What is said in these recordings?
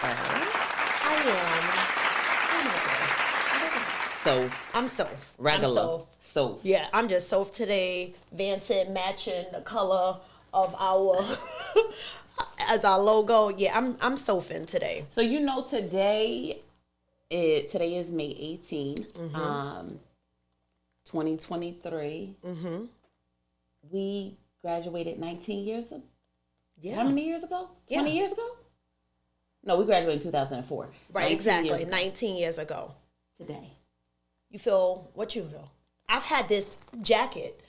I am. Who am I today? Soph. I'm Soph. Regular. I'm Soph. Soph. Yeah, I'm just Soph today. Vanson matching the color of our as our logo. Yeah, I'm Sophin today. So today is May 18th, 2023. We graduated 19 years ago. Yeah. How many years ago? Yeah. 20 years ago? No, we graduated in 2004. Right, exactly. 19 years ago. Today. You feel what you feel? I've had this jacket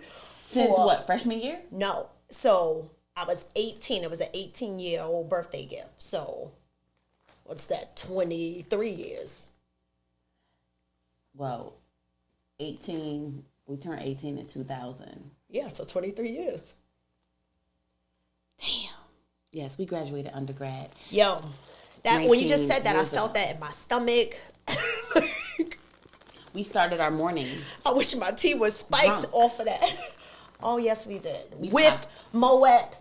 since what, freshman year? No. So I was 18. It was an 18-year-old birthday gift. So what's that? 23 years. Well, 18. We turned 18 in 2000. Yeah, so 23 years. Damn. Yes, we graduated undergrad. Yo, that when you just said that, I felt that in my stomach. We started our morning. I wish my tea was spiked off of that. Oh, yes, we did. With Moet.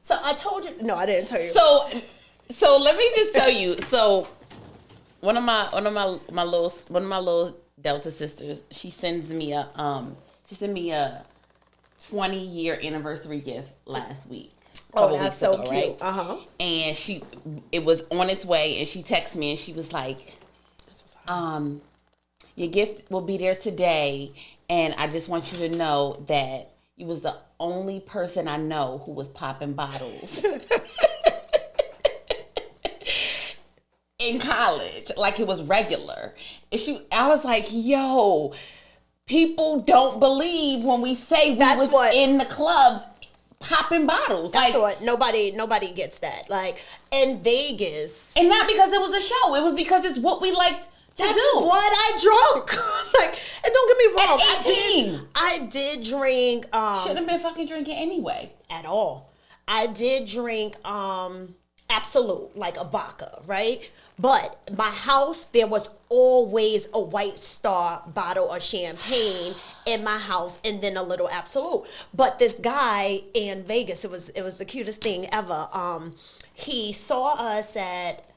So I told you. No, I didn't tell you. So let me just tell you. So one of my little Delta sisters, she sent me a 20-year anniversary gift last week. Oh, that's so cute. Right? And it was on its way, and she texted me, and she was like, your gift will be there today, and I just want you to know that you was the only person I know who was popping bottles in college. Like, it was regular. And I was like, yo, people don't believe when we say we was in the clubs popping bottles. That's what nobody gets that. Like in Vegas, and not because it was a show. It was because it's what we liked to do. That's what I drunk. Like, and don't get me wrong, at 18, I did drink. Shouldn't have been fucking drinking anyway. At all. I did drink Absolute, like a vodka, right? But my house, there was always a White Star bottle of champagne in my house, and then a little Absolute. But this guy in Vegas, it was the cutest thing ever. He saw us at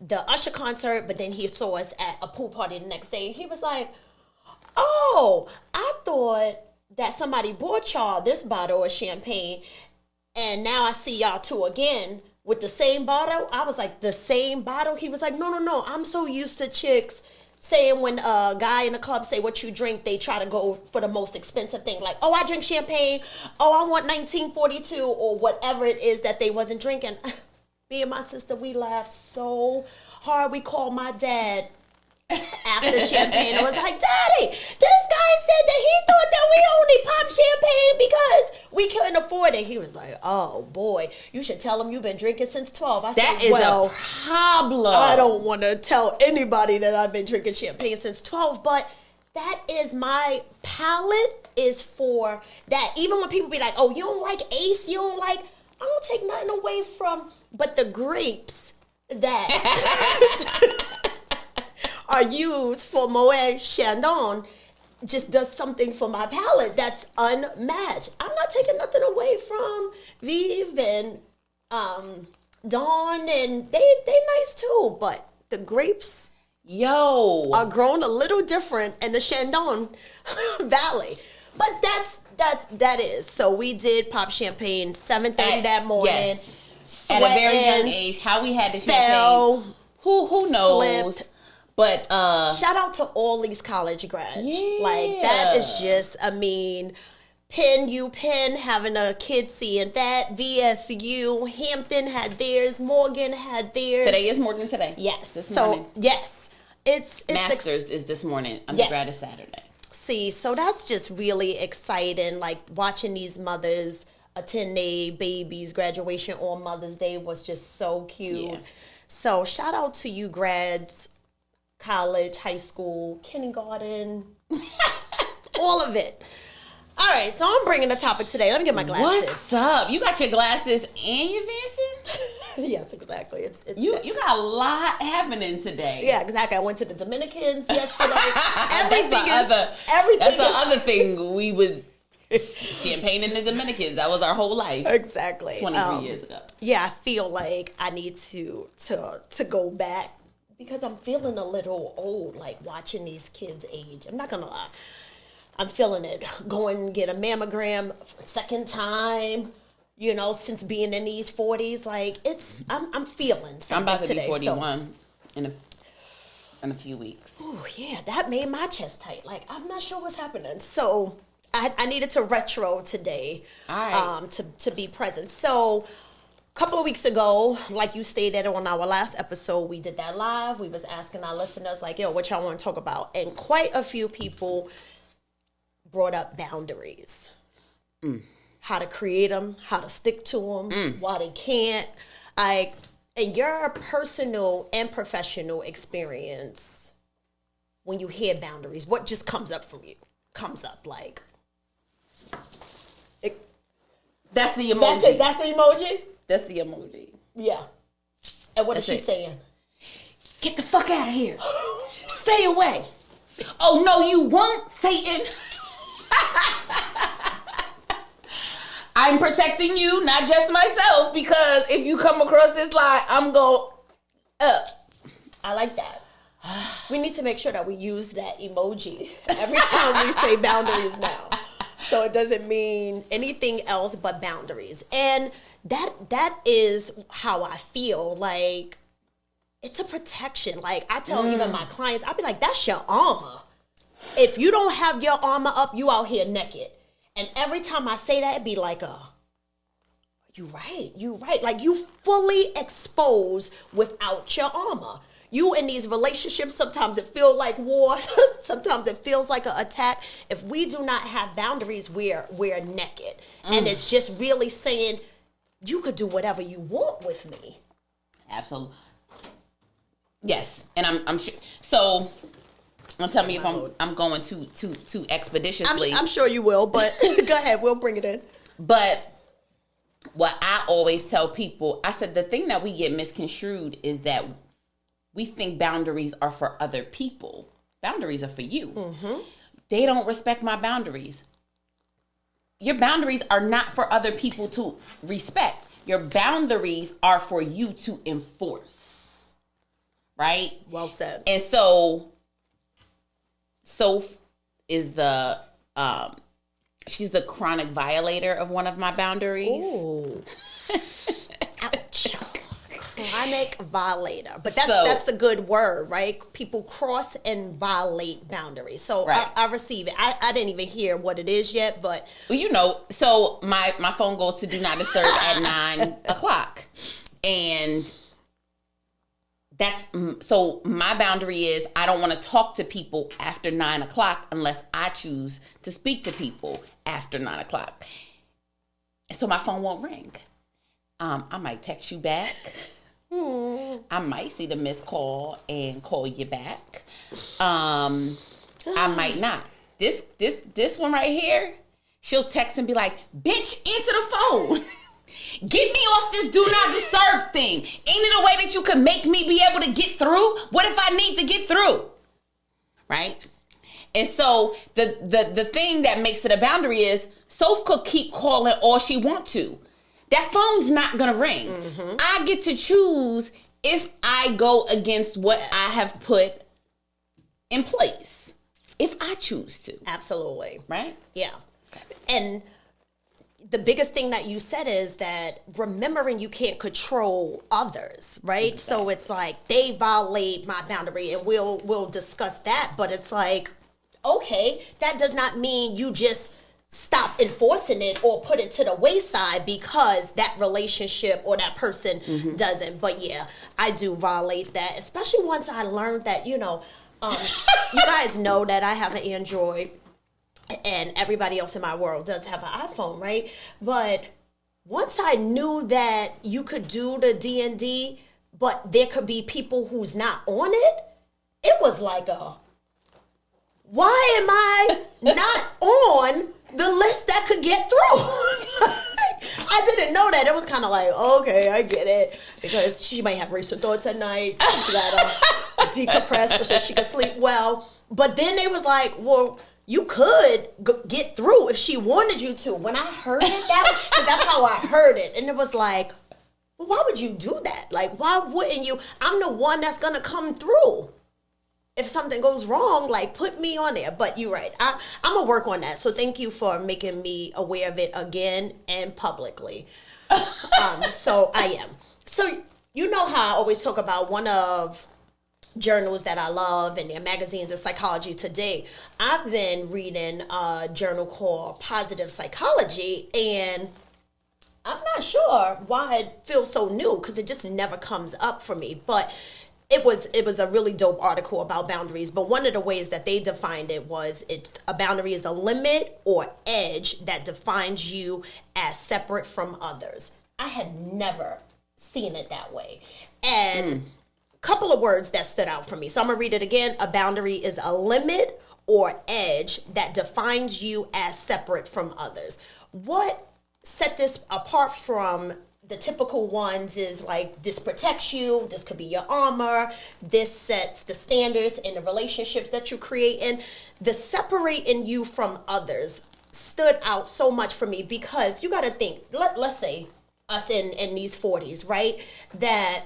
the Usher concert, but then he saw us at a pool party the next day. He was like, "Oh, I thought that somebody bought y'all this bottle of champagne, and now I see y'all two again with the same bottle." I was like, "The same bottle?" He was like, No. I'm so used to chicks saying when a guy in the club say what you drink, they try to go for the most expensive thing. Like, oh, I drink champagne. Oh, I want 1942 or whatever it is that they wasn't drinking. Me and my sister, we laughed so hard. We called my dad after champagne. I was like, "Daddy, this guy said that he thought that we only pop champagne because we couldn't afford it." He was like, "Oh boy, you should tell him you've been drinking since 12. I That said, is "Well, a problem. I don't want to tell anybody that I've been drinking champagne since 12, but that is my palate is for that." Even when people be like, "Oh, you don't like Ace, you don't like," I don't take nothing away from, but the grapes that are used for Moet Chandon just does something for my palate that's unmatched. I'm not taking nothing away from Vive and Dawn, and they nice too, but the grapes are grown a little different in the Chandon Valley. But that is. So we did pop champagne 7:30 that morning. Yes. At a very young age. How we had the champagne. Who knows? Slipped. But shout out to all these college grads. Yeah. Like, that is just, I mean, Penn having a kid seeing that. VSU, Hampton had theirs. Morgan had theirs. Today is Morgan today. Yes. This morning. Yes. It's Masters is this morning. Undergrad is Saturday. See, so that's just really exciting. Like, watching these mothers attend their babies' graduation on Mother's Day was just so cute. Yeah. So shout out to you grads, college, high school, kindergarten, all of it. All right, so I'm bringing the topic today. Let me get my glasses. What's up? You got your glasses and your Vincent? Yes, exactly. It's you got a lot happening today. Yeah, exactly. I went to the Dominicans yesterday. That's the other thing we would Champagne in the Dominicans. That was our whole life. Exactly. 23 years ago. Yeah, I feel like I need to go back because I'm feeling a little old, like watching these kids age. I'm not gonna lie. I'm feeling it. Going and get a mammogram for a second time, since being in these 40s. Like I'm feeling something. I'm about to today, be 41 in a few weeks. Oh yeah, that made my chest tight. Like I'm not sure what's happening. So I needed to retro today, all right. to be present. So a couple of weeks ago, like you stated on our last episode, we did that live. We was asking our listeners, like, yo, what y'all want to talk about? And quite a few people brought up boundaries. How to create them, how to stick to them, why they can't. In your personal and professional experience, when you hear boundaries, what just comes up from you? Comes up like... That's the emoji. That's the emoji? That's the emoji. Yeah. And what is she saying? Get the fuck out of here. Stay away. Oh, no, you won't, Satan. I'm protecting you, not just myself, because if you come across this lie, I'm going up. I like that. We need to make sure that we use that emoji every time we say boundaries now. So it doesn't mean anything else but boundaries. And that is how I feel. Like, it's a protection. Like, I tell even my clients, I'll be like, that's your armor. If you don't have your armor up, you out here naked. And every time I say that, it'd be like you right. Like, you fully exposed without your armor. You in these relationships, sometimes it feels like war. Sometimes it feels like an attack. If we do not have boundaries, we're naked. And it's just really saying, you could do whatever you want with me. Absolutely. Yes. And I'm sure. So, tell me if I'm going too expeditiously. I'm sure you will, but go ahead. We'll bring it in. But what I always tell people, I said, the thing that we get misconstrued is that we think boundaries are for other people. Boundaries are for you. Mm-hmm. They don't respect my boundaries. Your boundaries are not for other people to respect. Your boundaries are for you to enforce. Right? Well said. And so Soph is she's the chronic violator of one of my boundaries. Ooh. Ouch. Chronic violator. But that's a good word, right? People cross and violate boundaries. So right. I receive it. I didn't even hear what it is yet, but... Well, so my phone goes to do not disturb at 9 o'clock. And so my boundary is I don't want to talk to people after 9 o'clock unless I choose to speak to people after 9 o'clock. So my phone won't ring. I might text you back. I might see the missed call and call you back. I might not. This one right here, she'll text and be like, bitch, answer the phone. Get me off this do not disturb thing. Ain't it a way that you can make me be able to get through? What if I need to get through? Right? And so the thing that makes it a boundary is Soph could keep calling all she wants to. That phone's not going to ring. Mm-hmm. I get to choose if I go against what I have put in place. If I choose to. Absolutely. Right? Yeah. And the biggest thing that you said is that remembering you can't control others, right? Exactly. So it's like they violate my boundary and we'll discuss that. But it's like, okay, that does not mean you just stop enforcing it or put it to the wayside because that relationship or that person doesn't. But yeah, I do violate that, especially once I learned that, you guys know that I have an Android and everybody else in my world does have an iPhone, right? But once I knew that you could do the D&D, but there could be people who's not on it, it was like why am I not on the list that could get through? I didn't know that. It was kind of like, okay, I get it. Because she might have racing thoughts at night. She got to decompress so she can sleep well. But then they was like, well, you could get through if she wanted you to. When I heard it, because that's how I heard it. And it was like, well, why would you do that? Like, why wouldn't you? I'm the one that's going to come through. If something goes wrong, like, put me on there. But you're right. I'm going to work on that. So thank you for making me aware of it again and publicly. So I am. So you know how I always talk about one of journals that I love and their magazines is Psychology Today. I've been reading a journal called Positive Psychology, and I'm not sure why it feels so new because it just never comes up for me. But it was a really dope article about boundaries. But one of the ways that they defined it was a boundary is a limit or edge that defines you as separate from others. I had never seen it that way. And a couple of words that stood out for me. So I'm going to read it again. A boundary is a limit or edge that defines you as separate from others. What set this apart from the typical ones is like, this protects you, this could be your armor, this sets the standards in the relationships that you create, and the separating you from others stood out so much for me because you got to think, let's say us in these 40s, right, that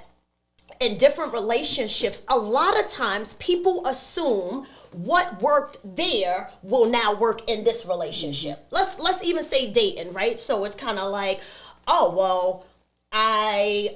in different relationships, a lot of times people assume what worked there will now work in this relationship. Let's even say dating, right? So it's kind of like, oh, well, I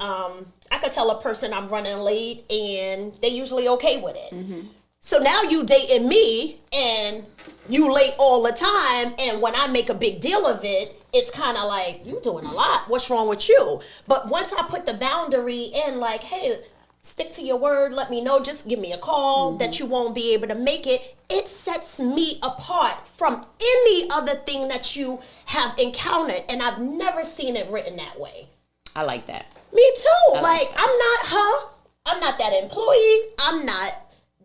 could tell a person I'm running late and they usually okay with it. Mm-hmm. So now you dating me and you late all the time, and when I make a big deal of it, it's kind of like, you doing a lot. What's wrong with you? But once I put the boundary in, like, hey, stick to your word, let me know, just give me a call that you won't be able to make it, it sets me apart from any other thing that you have encountered. And I've never seen it written that way. I like that. Me too. Like I'm not her. I'm not that employee. I'm not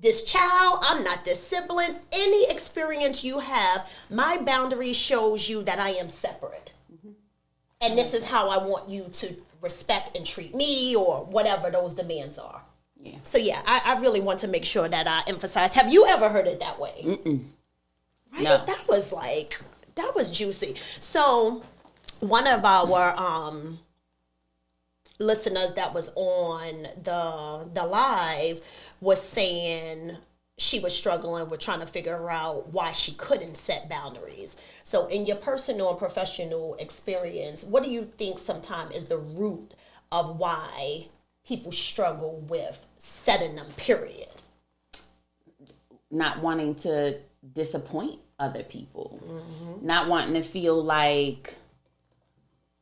this child. I'm not this sibling. Any experience you have, my boundary shows you that I am separate. Mm-hmm. And this is how I want you to respect and treat me, or whatever those demands are. Yeah. So yeah, I really want to make sure that I emphasize. Have you ever heard it that way? Mm-mm. Right? No. That was juicy. So one of our listeners that was on the live was saying she was struggling with trying to figure out why she couldn't set boundaries. So in your personal and professional experience, what do you think sometimes is the root of why people struggle with setting them, period? Not wanting to disappoint other people. Mm-hmm. Not wanting to feel like,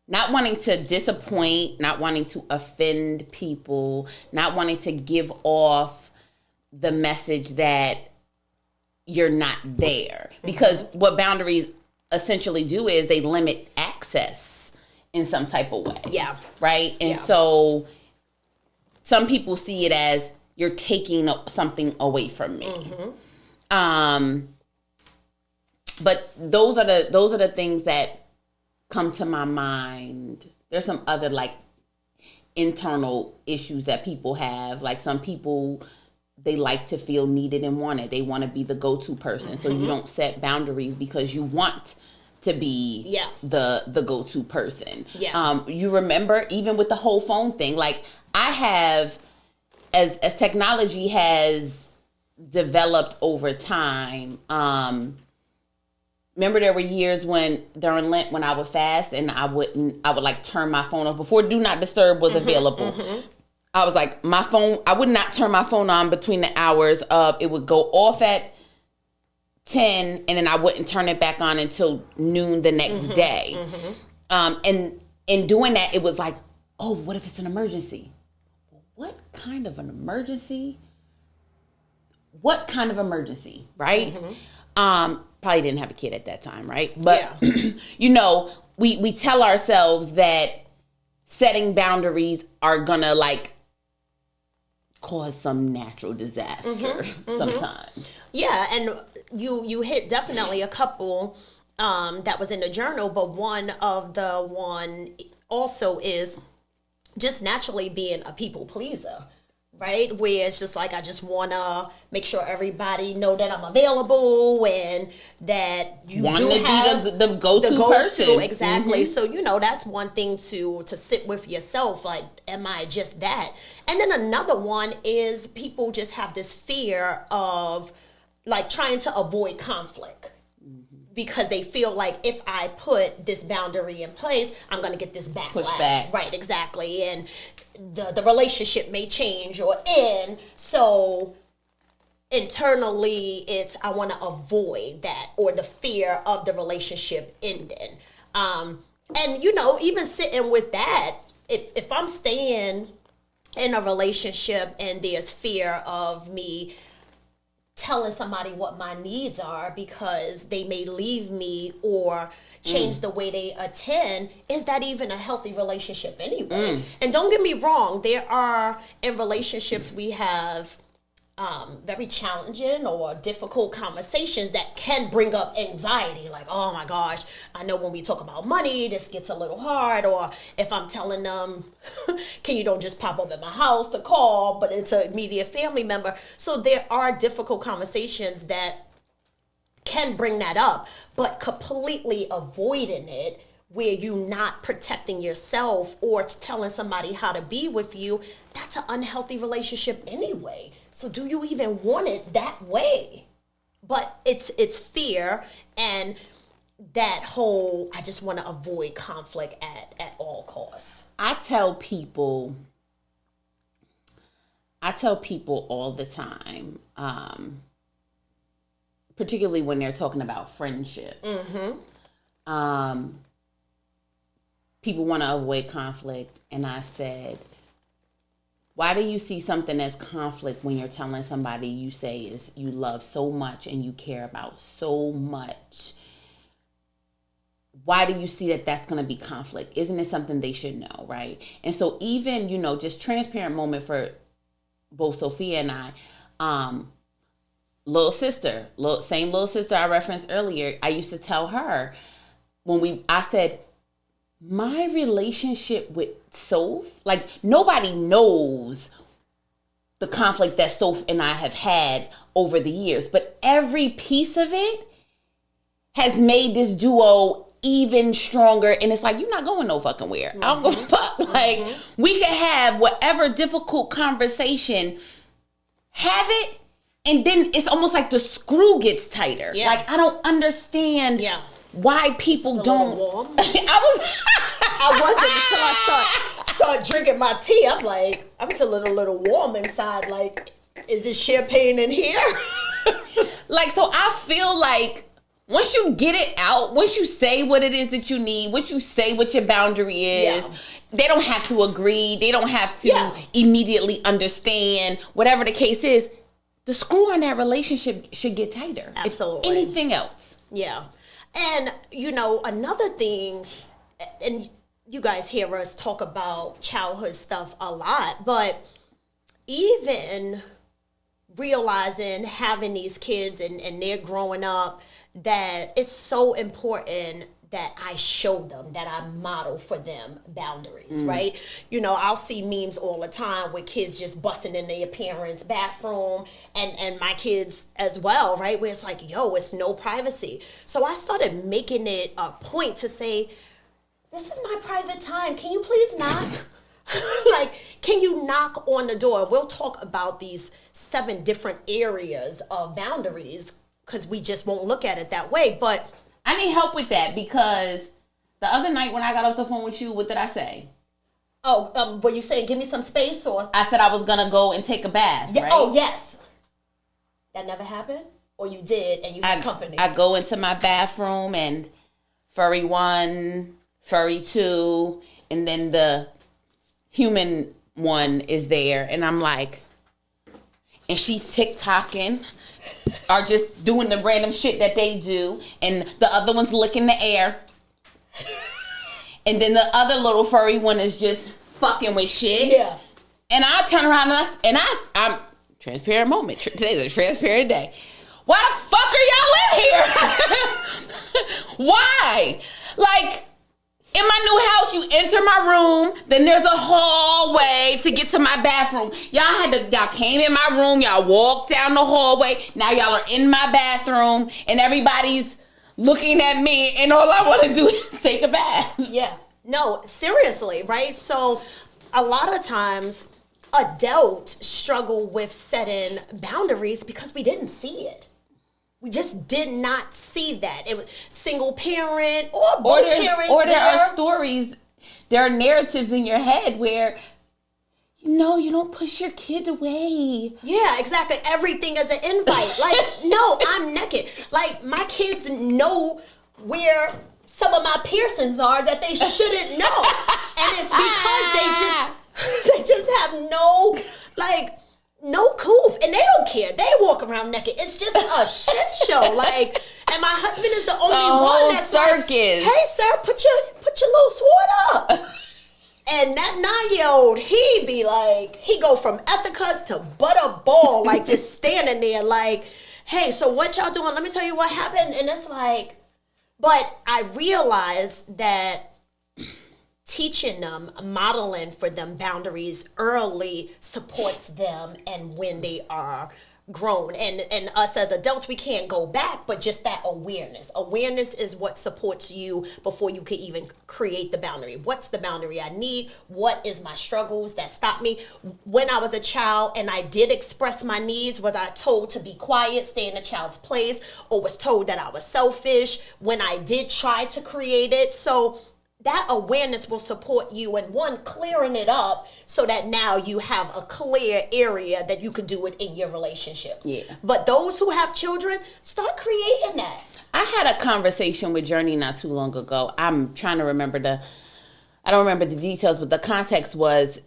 not wanting to disappoint, not wanting to offend people, not wanting to give off the message that you're not there. Because what boundaries essentially do is they limit access in some type of way. Yeah. Right? And so some people see it as you're taking something away from me. Mm-hmm. But those are the things that come to my mind. There's some other like internal issues that people have. Like some people, they like to feel needed and wanted. They want to be the go-to person. Mm-hmm. So you don't set boundaries because you want to be the go-to person. Yeah. You remember even with the whole phone thing, like I have, as technology has developed over time, remember there were years when during Lent when I would fast and I would like turn my phone off before Do Not Disturb was available. Mm-hmm. I was like, my phone, I would not turn my phone on between the hours of, it would go off at 10 and then I wouldn't turn it back on until noon the next day. Mm-hmm. And in doing that, it was like, oh, what if it's an emergency? What kind of an emergency? What kind of emergency, right? Mm-hmm. Probably didn't have a kid at that time, right? But, you know, we tell ourselves that setting boundaries are gonna like cause some natural disaster sometimes. Yeah, and you hit definitely a couple that was in the journal, but one also is just naturally being a people pleaser, right? Where it's just like, I just want to make sure everybody know that I'm available and that you want do to have be the go-to person. Exactly. So, that's one thing to sit with yourself. Like, am I just that? And then another one is people just have this fear of like trying to avoid conflict. Because they feel like if I put this boundary in place, I'm going to get this backlash. Pushback. Right, exactly. And the relationship may change or end. So internally, it's I want to avoid that, or the fear of the relationship ending. And, even sitting with that, if I'm staying in a relationship and there's fear of me telling somebody what my needs are because they may leave me or change the way they attend, is that even a healthy relationship anyway? And don't get me wrong, there are, in relationships, we have very challenging or difficult conversations that can bring up anxiety. Like, oh my gosh, I know when we talk about money, this gets a little hard. Or if I'm telling them, can you don't just pop up at my house to call, but it's an immediate family member. So there are difficult conversations that can bring that up, but completely avoiding it where you're not protecting yourself or telling somebody how to be with you, that's an unhealthy relationship anyway. So do you even want it that way? But it's fear and that whole, I just want to avoid conflict at all costs. I tell people all the time, particularly when they're talking about friendships. People want to avoid conflict, and I said, why do you see something as conflict when you're telling somebody you say is you love so much and you care about so much? Why do you see that that's going to be conflict? Isn't it something they should know, right? And so even, just transparent moment for both Sophia and I, little sister I referenced earlier, I used to tell her I said, my relationship with Soph, like nobody knows the conflict that Soph and I have had over the years, but every piece of it has made this duo even stronger. And it's like, you're not going no fucking where. I don't give a fuck. Like, we could have whatever difficult conversation, have it, and then it's almost like the screw gets tighter. Yeah. Like, I don't understand why people don't. Warm. I wasn't until I start drinking my tea. I'm like, I'm feeling a little warm inside. Like, is it champagne in here? Like, so I feel like once you get it out, once you say what it is that you need, once you say what your boundary is, they don't have to agree. They don't have to immediately understand. Whatever the case is, the screw on that relationship should get tighter. Absolutely. If anything else. Yeah. And, another thing, and you guys hear us talk about childhood stuff a lot, but even realizing having these kids and they're growing up, that it's so important that I show them, that I model for them boundaries, right? I'll see memes all the time with kids just busting in their parents' bathroom and my kids as well, right? Where it's like, it's no privacy. So I started making it a point to say, this is my private time. Can you please knock? Like, can you knock on the door? We'll talk about these 7 different areas of boundaries because we just won't look at it that way. But I need help with that because the other night when I got off the phone with you, what did I say? Oh, were you saying give me some space or? I said I was going to go and take a bath, right? Oh, yes. That never happened? Or you did and you had company? I go into my bathroom and furry 1, furry 2, and then the human one is there. And I'm like, and she's TikToking. Are just doing the random shit that they do, and the other one's licking the air, and then the other little furry one is just fucking with shit. Yeah. And I turn around and I'm transparent moment. Today's a transparent day. Why the fuck are y'all in here? Why? Like, In my new house, you enter my room, then there's a hallway to get to my bathroom. Y'all came in my room, y'all walked down the hallway. Now y'all are in my bathroom, and everybody's looking at me, and all I want to do is take a bath. Yeah. No, seriously, right? So a lot of times adults struggle with setting boundaries because we didn't see it. We just did not see that. It was single parent or both parents. Or there are stories, there are narratives in your head where, you don't push your kid away. Yeah, exactly. Everything is an invite. Like, no, I'm naked. Like, my kids know where some of my piercings are that they shouldn't know. And it's because they just have no coof, and they don't care. They walk around naked. It's just a shit show. Like, and my husband is the only one that's circus. Like, hey, sir, put your little sword up. And that 9-year-old, he be like, he go from ethicas to butterball, like just standing there, like, hey, so what y'all doing? Let me tell you what happened. And it's like, but I realized that teaching them, modeling for them boundaries early supports them, and when they are grown, and us as adults, we can't go back, but just that awareness is what supports you before you can even create the boundary. What's the boundary I need? What is my struggles that stop me? When I was a child and I did express my needs, was I told to be quiet, stay in the child's place, or was told that I was selfish when I did try to create it? So that awareness will support you in clearing it up so that now you have a clear area that you can do it in your relationships. Yeah. But those who have children, start creating that. I had a conversation with Journey not too long ago. I'm trying to remember I don't remember the details, but the context was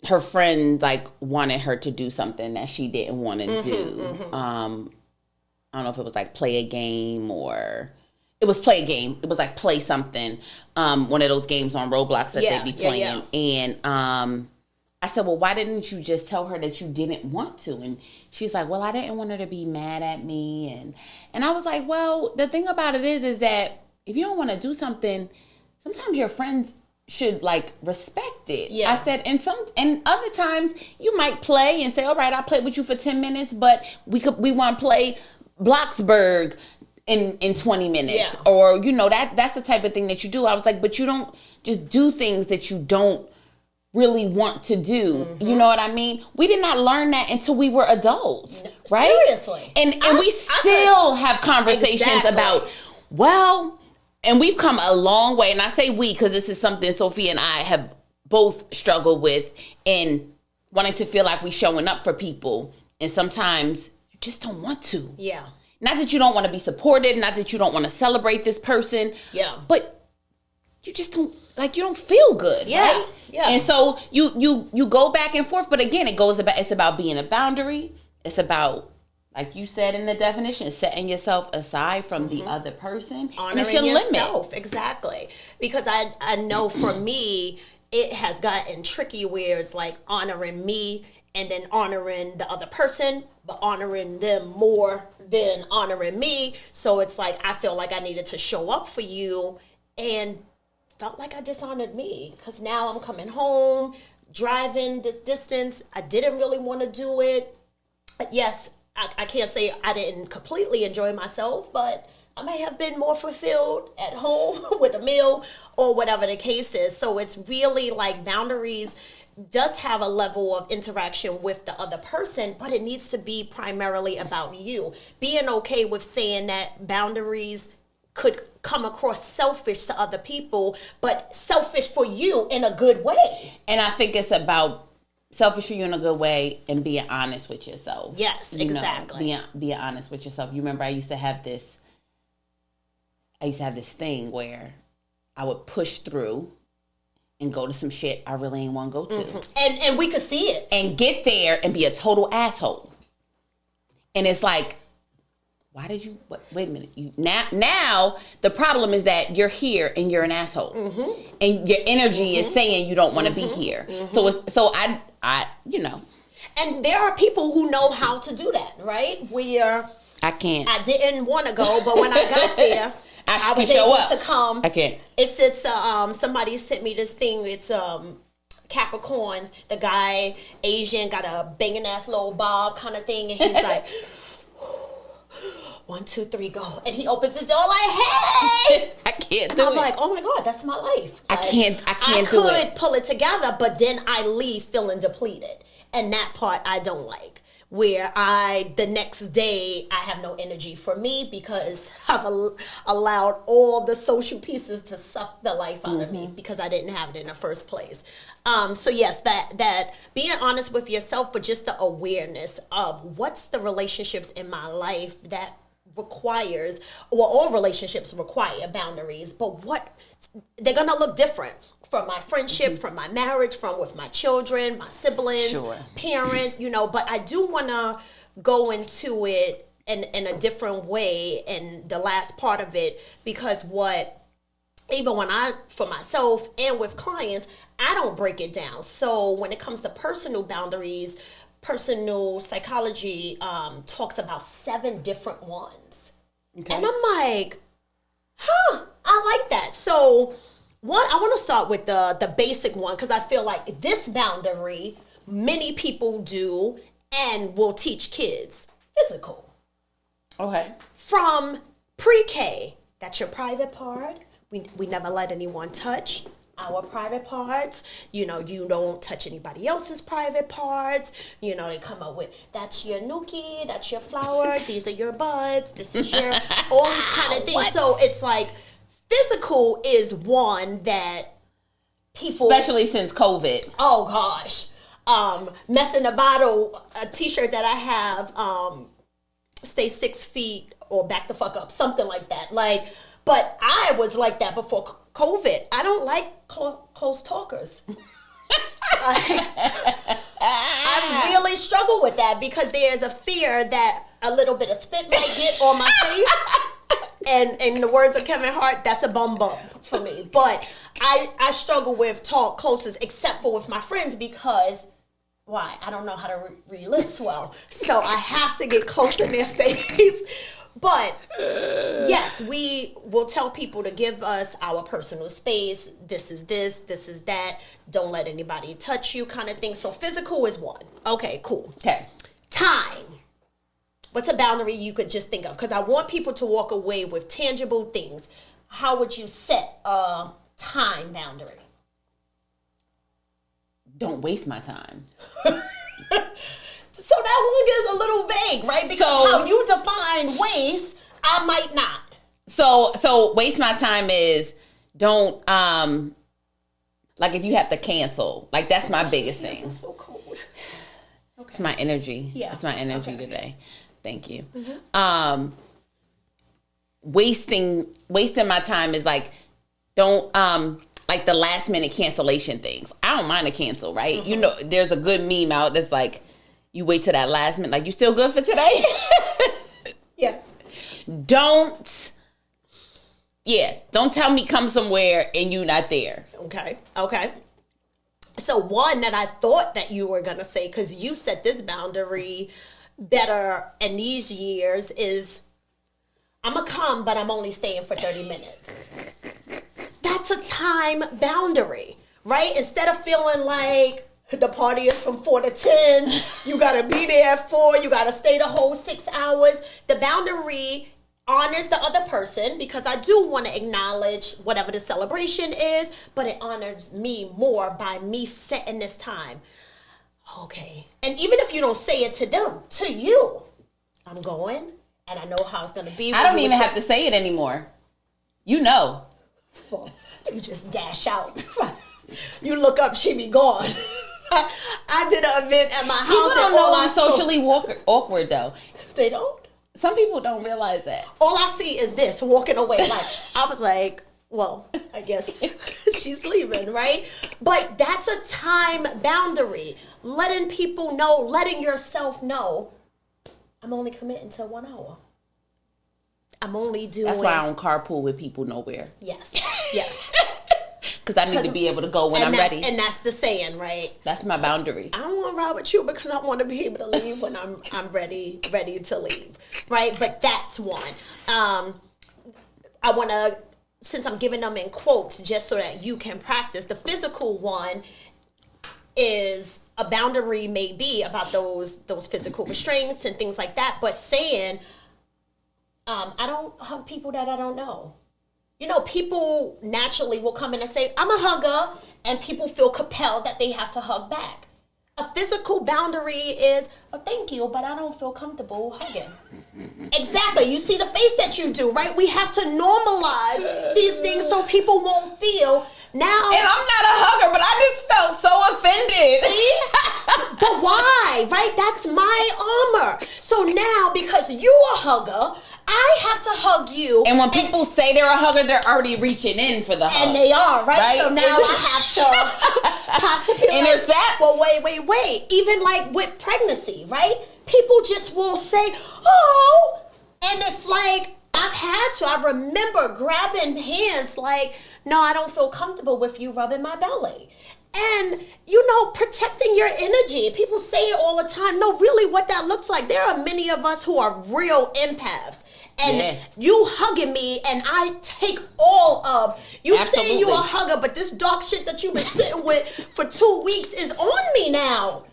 her friend wanted her to do something that she didn't want to do. Mm-hmm. I don't know if it was play a game or... It was play a game. It was play something. One of those games on Roblox that they'd be playing. Yeah. And I said, well, why didn't you just tell her that you didn't want to? And she's like, well, I didn't want her to be mad at me. And I was like, well, the thing about it is that if you don't want to do something, sometimes your friends should respect it. Yeah. I said, and other times you might play and say, all right, I'll play with you for 10 minutes, but we want to play Bloxburg in 20 minutes. Yeah. Or, that's the type of thing that you do. I was like, but you don't just do things that you don't really want to do. Mm-hmm. You know what I mean? We did not learn that until we were adults, right? Seriously. And we still have conversations about, and we've come a long way. And I say we, because this is something Sophia and I have both struggled with in wanting to feel like we showing up for people. And sometimes you just don't want to. Yeah. Not that you don't want to be supportive, not that you don't want to celebrate this person. Yeah. But you just don't, you don't feel good. Yeah. Right? Yeah. And so you go back and forth. But again, it's about being a boundary. It's about, like you said in the definition, setting yourself aside from the other person. Honoring and it's your yourself. Limit. Exactly. Because I know for me, it has gotten tricky where it's honoring me and then honoring the other person, but honoring them more than honoring me. So it's I feel like I needed to show up for you, and felt like I dishonored me because now I'm coming home, driving this distance. I didn't really want to do it. Yes, I can't say I didn't completely enjoy myself, but I may have been more fulfilled at home with a meal or whatever the case is. So it's really boundaries does have a level of interaction with the other person, but it needs to be primarily about you. Being okay with saying that boundaries could come across selfish to other people, but selfish for you in a good way. And I think it's about selfish for you in a good way and being honest with yourself. Yes, exactly. Being honest with yourself. You remember I used to have this thing where I would push through and go to some shit I really ain't want to go to. Mm-hmm. And we could see it. And get there and be a total asshole. And it's why did you... Wait a minute. Now, the problem is that you're here and you're an asshole. Mm-hmm. And your energy is saying you don't want to be here. Mm-hmm. So I. And there are people who know how to do that, right? Where... I can't. I didn't want to go, but when I got there... I was able to come. I can't. It's somebody sent me this thing. It's Capricorns. The guy, Asian, got a banging ass little bob kind of thing, and he's like, 1, 2, 3, go, and he opens the door like, hey, I can't and do I'm it. like, oh my God, that's my life. Like, I can't do it. I could pull it together, but then I leave feeling depleted, and that part I don't like. Where the next day I have no energy for me because I've allowed all the social pieces to suck the life out of me because I didn't have it in the first place. So yes, that being honest with yourself, but just the awareness of what's the relationships in my life that requires, well, all relationships require boundaries, but what they're gonna look different. From my friendship, from my marriage, from with my children, my siblings, parent, but I do want to go into it in a different way and the last part of it, because even when for myself and with clients, I don't break it down. So when it comes to personal boundaries, personal psychology talks about 7 different ones. Okay. And I'm like, I like that. So I want to start with the basic one, because I feel like this boundary many people do and will teach kids. Physical. Okay. From pre-K, that's your private part. We never let anyone touch our private parts. You don't touch anybody else's private parts. They come up with, that's your nookie, that's your flower, these are your buds, this is your, all these kind of things. What? So it's like, physical is one that people... Especially since COVID. Oh, gosh. Mess in a bottle, a t-shirt that I have, stay 6 feet or back the fuck up, something like that. But I was like that before COVID. I don't like close talkers. I really struggle with that because there's a fear that a little bit of spit might get on my face. And in the words of Kevin Hart, that's a bum for me. But I struggle with talk closest, except for with my friends, because why? I don't know how to read lips well. So I have to get close in their face. But yes, we will tell people to give us our personal space. This is that. Don't let anybody touch you, kind of thing. So physical is one. Okay, cool. Okay. Time. What's a boundary you could just think of? Because I want people to walk away with tangible things. How would you set a time boundary? Don't waste my time. So that one is a little vague, right? Because how you define waste, I might not. So waste my time is don't, like if you have to cancel. Like that's my biggest thing. It's so cold. Okay. It's my energy. Yeah. It's my energy today. Thank you. Mm-hmm. Wasting my time is like, don't, like the last minute cancellation things. I don't mind a cancel, right? Mm-hmm. There's a good meme out that's like, you wait till that last minute, like, you still good for today? Yes. Don't tell me come somewhere and you not there. Okay. So one that I thought that you were going to say, because you set this boundary better in these years, is I'm going to come, but I'm only staying for 30 minutes. That's a time boundary, right? Instead of feeling like the party is from 4 to 10, you got to be there at 4, you got to stay the whole 6 hours. The boundary honors the other person, because I do want to acknowledge whatever the celebration is, but it honors me more by me setting this time. Okay. And even if you don't say it to them, to you, I'm going, and I know how it's going to be. I don't even have to say it anymore. Well, you just dash out. You look up, she be gone. I did an event at my house. People don't know I'm socially awkward, though. They don't? Some people don't realize that. All I see is this, walking away. Like, I was like, well, I guess she's leaving, right? But that's a time boundary. Letting people know, letting yourself know, I'm only committing to 1 hour. I'm only doing... That's why I don't carpool with people nowhere. Yes. Because I need to be able to go when I'm ready. And that's the saying, right? That's my boundary. I don't want to ride with you because I want to be able to leave when I'm ready to leave, right? But that's one. I want to, since I'm giving them in quotes just so that you can practice, the physical one is a boundary may be about those physical restraints and things like that, but saying, I don't hug people that I don't know. You know, people naturally will come in and say, I'm a hugger, and people feel compelled that they have to hug back. A physical boundary is, oh, thank you, but I don't feel comfortable hugging. Exactly. You see the face that you do, right? We have to normalize these things so people won't feel now. And I'm not a hugger, but I just felt so offended. See? But why? Right? That's my armor. So now, because you a hugger, I have to hug you. And when people say they're a hugger, they're already reaching in for the hug. And they are, right? So now I have to possibly intercept. Well, wait. Even like with pregnancy, right? People just will say, oh, and it's like, I remember grabbing hands like, no, I don't feel comfortable with you rubbing my belly. And, you know, protecting your energy. People say it all the time. No, really what that looks like. There are many of us who are real empaths. And you hugging me and I take all of you. Absolutely. Saying you a hugger, but this dark shit that you've been sitting with for 2 weeks is on me now.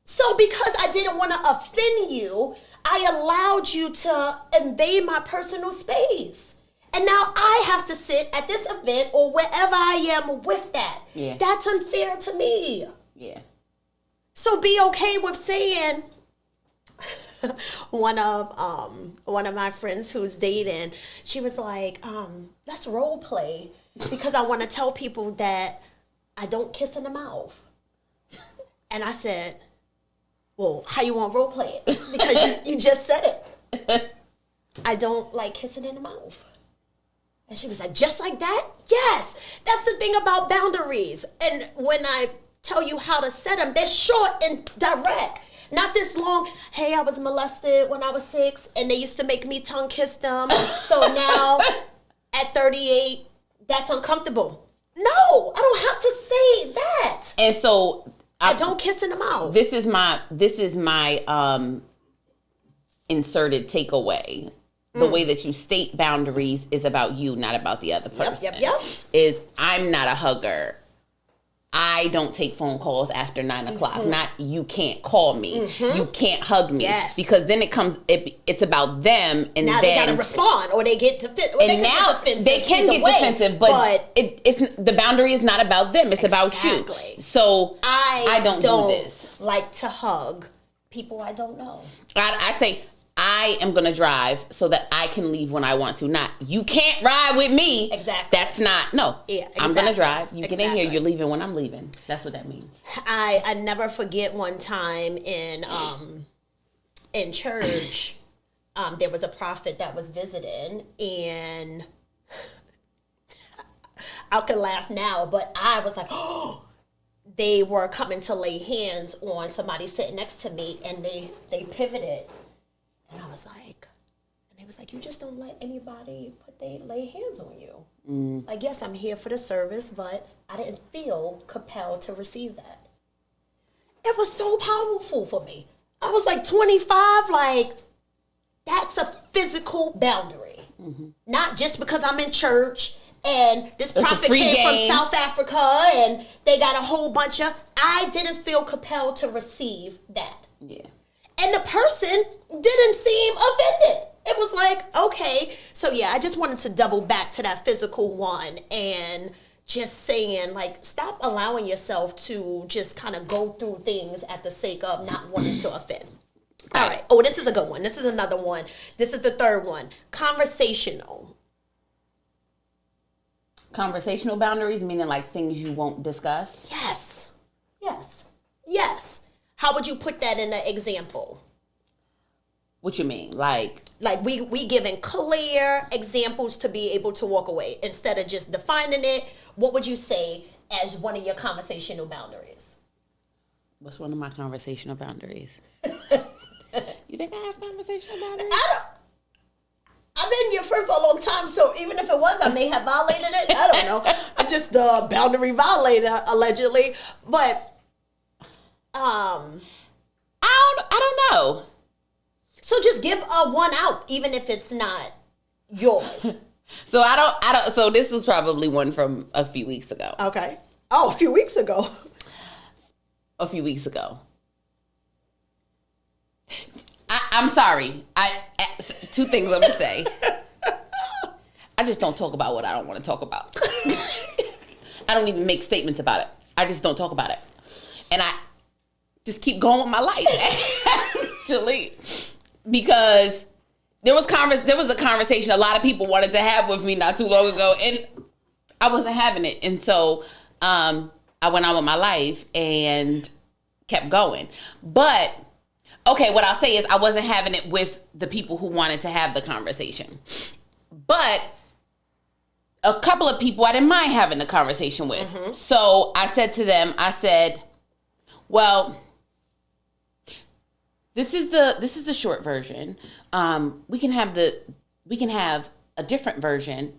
So because I didn't want to offend you, I allowed you to invade my personal space. And now I have to sit at this event or wherever I am with that. Yeah. That's unfair to me. Yeah. So be okay with saying, one of my friends who's dating, she was like, let's role play because I want to tell people that I don't kiss in the mouth. And I said, well, how you want to role play it? Because you just said it. I don't like kissing in the mouth. And she was like, just like that? Yes. That's the thing about boundaries. And when I tell you how to set them, they're short and direct. Not this long, hey, I was molested when I was 6, and they used to make me tongue kiss them. So now, at 38, that's uncomfortable. No, I don't have to say that. And so I don't kiss in the mouth. This is my inserted takeaway. The way that you state boundaries is about you, not about the other person. Yep. Is I'm not a hugger. I don't take phone calls after 9 o'clock. Mm-hmm. Not you can't call me. Mm-hmm. You can't hug me. Yes. Because then it's about them, and now then they gotta respond, or they get defensive. And now they can get defensive, but it's the boundary is not about them. It's about you. So I don't do this. Like to hug people I don't know. I say, I am going to drive so that I can leave when I want to. Not, you can't ride with me. Exactly. That's not, no. Yeah, exactly. I'm going to drive. You get in here, you're leaving when I'm leaving. That's what that means. I never forget one time in church, there was a prophet that was visiting, and I can laugh now, but I was like, oh, they were coming to lay hands on somebody sitting next to me, and they pivoted. And I was like, and they was like, you just don't let anybody lay hands on you. Mm. Like, yes, I'm here for the service, but I didn't feel compelled to receive that. It was so powerful for me. I was like 25, like, that's a physical boundary. Mm-hmm. Not just because I'm in church and this prophet came from South Africa and they got a whole bunch of, I didn't feel compelled to receive that. Yeah. And the person didn't seem offended. It was like, okay. So yeah, I just wanted to double back to that physical one and just saying, like, stop allowing yourself to just kind of go through things at the sake of not wanting to offend. All right. Oh, this is a good one. This is another one. This is the third one. Conversational. Conversational boundaries, meaning like things you won't discuss? Yes. How would you put that in an example? What you mean? Like we giving clear examples to be able to walk away instead of just defining it. What would you say as one of your conversational boundaries? What's one of my conversational boundaries? You think I have conversational boundaries? I've been your friend for a long time, so even if it was, I may have violated it. I don't know. I'm just a boundary violator, allegedly. But I don't know. So just give a one out, even if it's not yours. So so this was probably one from a few weeks ago. Okay. Oh, a few weeks ago. A few weeks ago. I'm sorry. Two things I'm going to say. I just don't talk about what I don't want to talk about. I don't even make statements about it. I just don't talk about it. And I just keep going with my life, actually. Because there was a conversation a lot of people wanted to have with me not too long ago, and I wasn't having it. And so I went on with my life and kept going. But, okay, what I'll say is I wasn't having it with the people who wanted to have the conversation. But a couple of people I didn't mind having the conversation with. Mm-hmm. So I said to them, well, this is the short version. We can have a different version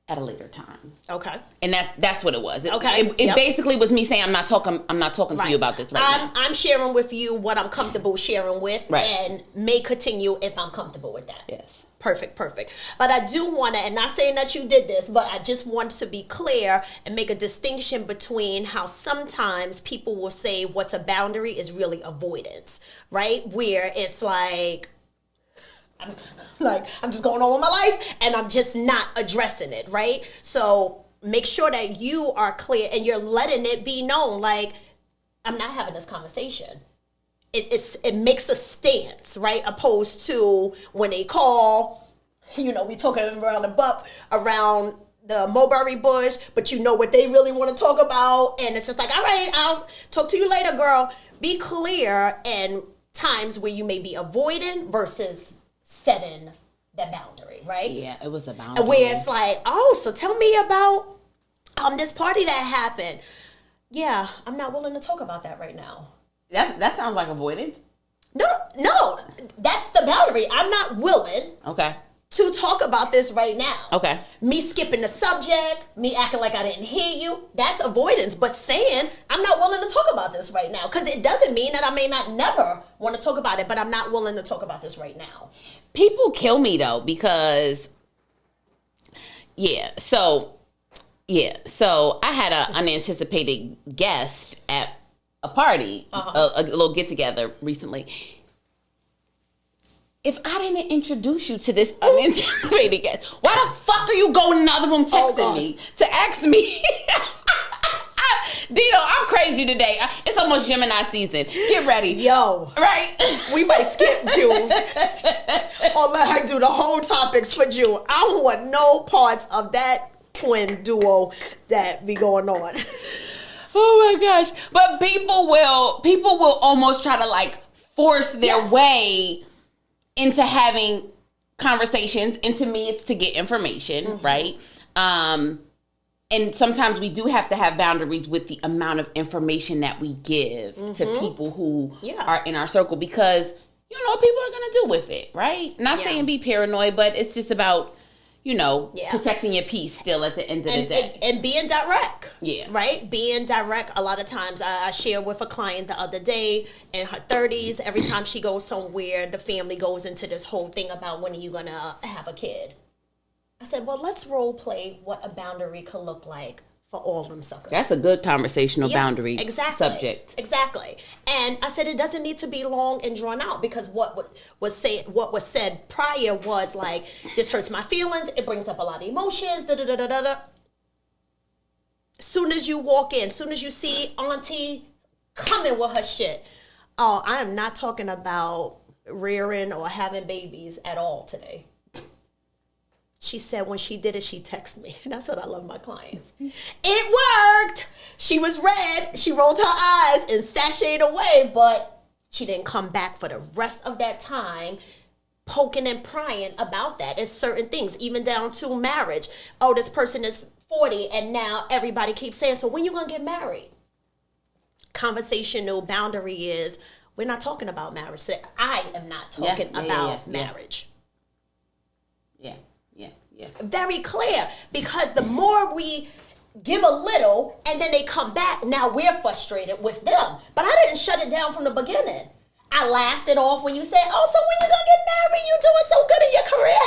at a later time. Okay. And that's what it was. It basically was me saying I'm not talking to you about this now. I'm sharing with you what I'm comfortable sharing with, and may continue if I'm comfortable with that. Yes. Perfect. But I do want to, and not saying that you did this, but I just want to be clear and make a distinction between how sometimes people will say what's a boundary is really avoidance, right? Where it's like, I'm just going on with my life and I'm just not addressing it, right? So make sure that you are clear and you're letting it be known, like, I'm not having this conversation. It makes a stance, right? Opposed to when they call, we talking around around the mulberry bush, but you know what they really want to talk about, and it's just like, all right, I'll talk to you later, girl. Be clear, and times where you may be avoiding versus setting that boundary, right? Yeah, it was a boundary. Where it's like, oh, so tell me about this party that happened. Yeah, I'm not willing to talk about that right now. That sounds like avoidance. No, that's the boundary. I'm not willing to talk about this right now. Okay. Me skipping the subject, me acting like I didn't hear you, that's avoidance. But saying, I'm not willing to talk about this right now, because it doesn't mean that I may not never want to talk about it, but I'm not willing to talk about this right now. People kill me, though, because, so I had an unanticipated guest at a party, a little get-together recently. If I didn't introduce you to this unanticipated guest, why the fuck are you going in the other room texting me to ask me? Dino, I'm crazy today. It's almost Gemini season. Get ready. Yo. Right? We might skip June. Or let her do the whole topics for June. I don't want no parts of that twin duo that be going on. Oh my gosh. But people will almost try to like force their way into having conversations. And to me, it's to get information, right? And sometimes we do have to have boundaries with the amount of information that we give to people who are in our circle, because you know what people are going to do with it, right? Not saying be paranoid, but it's just about, protecting your peace still at the end of the day. And being direct. Yeah. Right? Being direct. A lot of times I shared with a client the other day in her 30s. Every time she goes somewhere, the family goes into this whole thing about when are you going to have a kid. I said, well, let's role play what a boundary could look like for all them suckers. That's a good conversational boundary subject. Exactly. And I said it doesn't need to be long and drawn out, because what was said prior was like, this hurts my feelings, it brings up a lot of emotions, Soon as you walk in, soon as you see Auntie coming with her shit, oh, I am not talking about rearing or having babies at all today. She said when she did it, she texted me. And that's what I love my clients. It worked. She was red. She rolled her eyes and sashayed away, but she didn't come back for the rest of that time poking and prying about that. It's certain things, even down to marriage. Oh, this person is 40 and now everybody keeps saying, so when you going to get married? Conversational boundary is, we're not talking about marriage. So I am not talking about marriage. Yeah. Very clear, because the more we give a little and then they come back, now we're frustrated with them. But I didn't shut it down from the beginning. I laughed it off when you said, oh, so when you gonna get married? You doing so good in your career.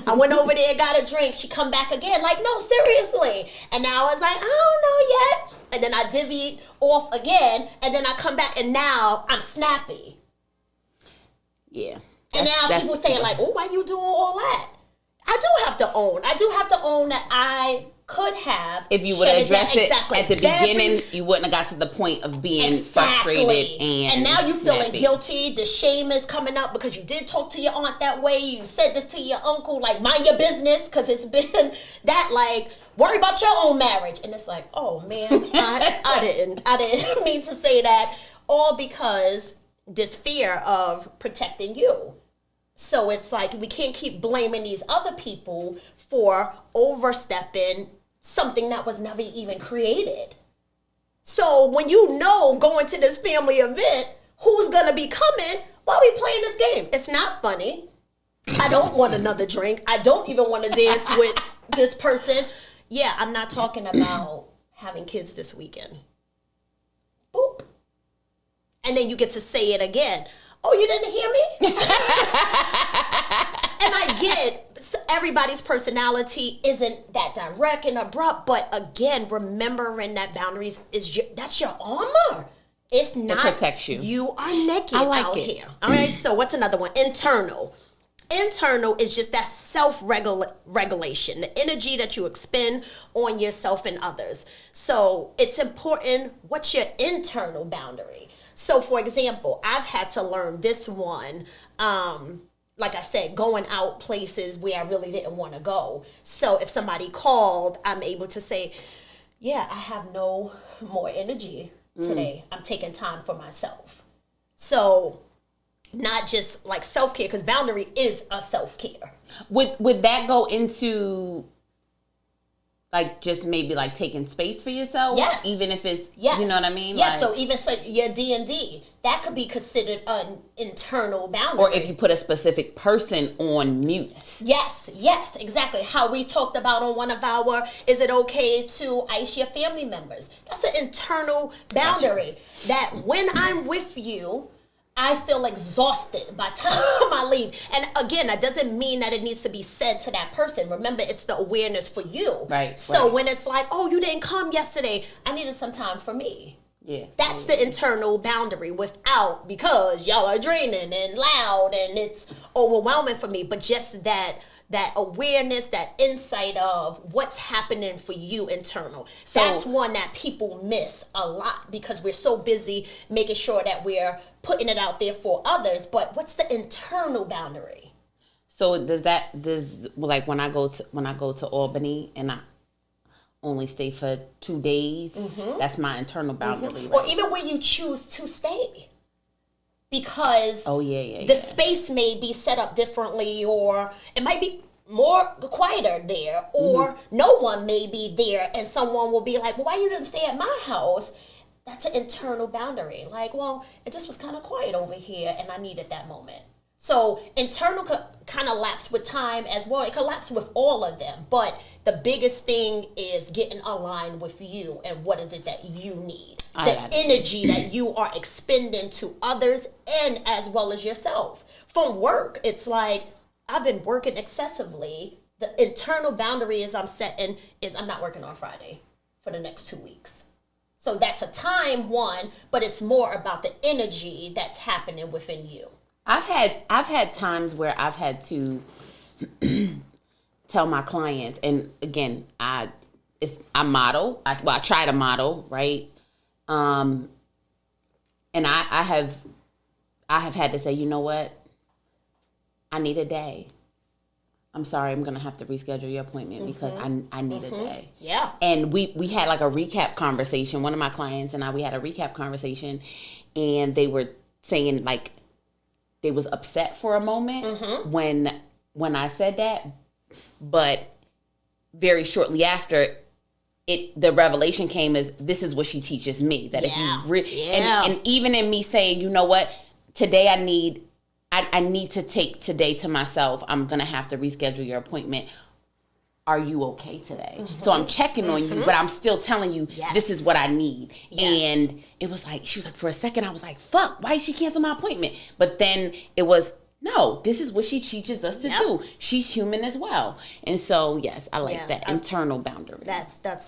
I went over there, got a drink. She come back again, like, no, seriously. And now I was like, I don't know yet. And then I divvied off again. And then I come back, and now I'm snappy. Yeah. And now people saying, like, oh, why you doing all that? I do have to own that I could have. If you would have addressed it at the beginning, you wouldn't have got to the point of being frustrated and now you're feeling snappy. guilty. The shame is coming up because you did talk to your aunt that way. You said this to your uncle, like, mind your business, because it's been that, like, worry about your own marriage. And it's like, oh man, I didn't mean to say that, all because this fear of protecting you. So it's like we can't keep blaming these other people for overstepping something that was never even created. So when you know going to this family event, who's going to be coming, why are we playing this game? It's not funny. I don't want another drink. I don't even want to dance with this person. Yeah, I'm not talking about having kids this weekend. Boop. And then you get to say it again. Oh, you didn't hear me? And I get everybody's personality isn't that direct and abrupt, but again, remembering that boundaries that's your armor. If not, it protects you. You are naked out here. All right. So what's another one? Internal. Internal is just that self-regulation, the energy that you expend on yourself and others. So it's important. What's your internal boundary? So, for example, I've had to learn this one, like I said, going out places where I really didn't want to go. So if somebody called, I'm able to say, yeah, I have no more energy today. I'm taking time for myself. So not just like self-care, because boundary is a self-care. Would that go into... like just maybe like taking space for yourself? Yes. Even if it's, yes. You know what I mean? Yes, like, so even your D&D, that could be considered an internal boundary. Or if you put a specific person on mute. Yes, exactly. How we talked about on one of our, is it okay to ice your family members? That's an internal boundary. That when I'm with you, I feel exhausted by the time I leave. And again, that doesn't mean that it needs to be said to that person. Remember, it's the awareness for you. Right. So when it's like, oh, you didn't come yesterday, I needed some time for me. Yeah. That's the internal boundary without, because y'all are draining and loud and it's overwhelming for me. But just that awareness, that insight of what's happening for you internal. So, that's one that people miss a lot because we're so busy making sure that we're putting it out there for others. But what's the internal boundary? So does like when I go to Albany and I only stay for 2 days, that's my internal boundary. Right? Or even when you choose to stay. Because the space may be set up differently, or it might be more quieter there, or no one may be there and someone will be like, well, why you didn't stay at my house? That's an internal boundary. Like, well, it just was kind of quiet over here and I needed that moment. So internal kind of lapse with time as well. It collapses with all of them. But the biggest thing is getting aligned with you and what is it that you need. The energy that you are expending to others and as well as yourself. From work, it's like, I've been working excessively. The internal boundary I'm setting is I'm not working on Friday for the next 2 weeks. So that's a time one, but it's more about the energy that's happening within you. I've had times where I've had to tell my clients, and again, I model. I try to model, right? And I have had to say, you know what? I need a day. I'm sorry, I'm gonna have to reschedule your appointment because I need a day. Yeah. And we had like a recap conversation. One of my clients and we had a recap conversation, and they were saying like they was upset for a moment when I said that, but very shortly after, the revelation came as this is what she teaches me, that if you and even in me saying, you know what, today I need to take today to myself. I'm going to have to reschedule your appointment. are you okay today? So I'm checking on you, but I'm still telling you, this is what I need. And it was like, she was like, for a second, I was like, fuck, why did she cancel my appointment? But then it was, no, this is what she teaches us to do. She's human as well. And so, yes, I like that internal boundary. That's an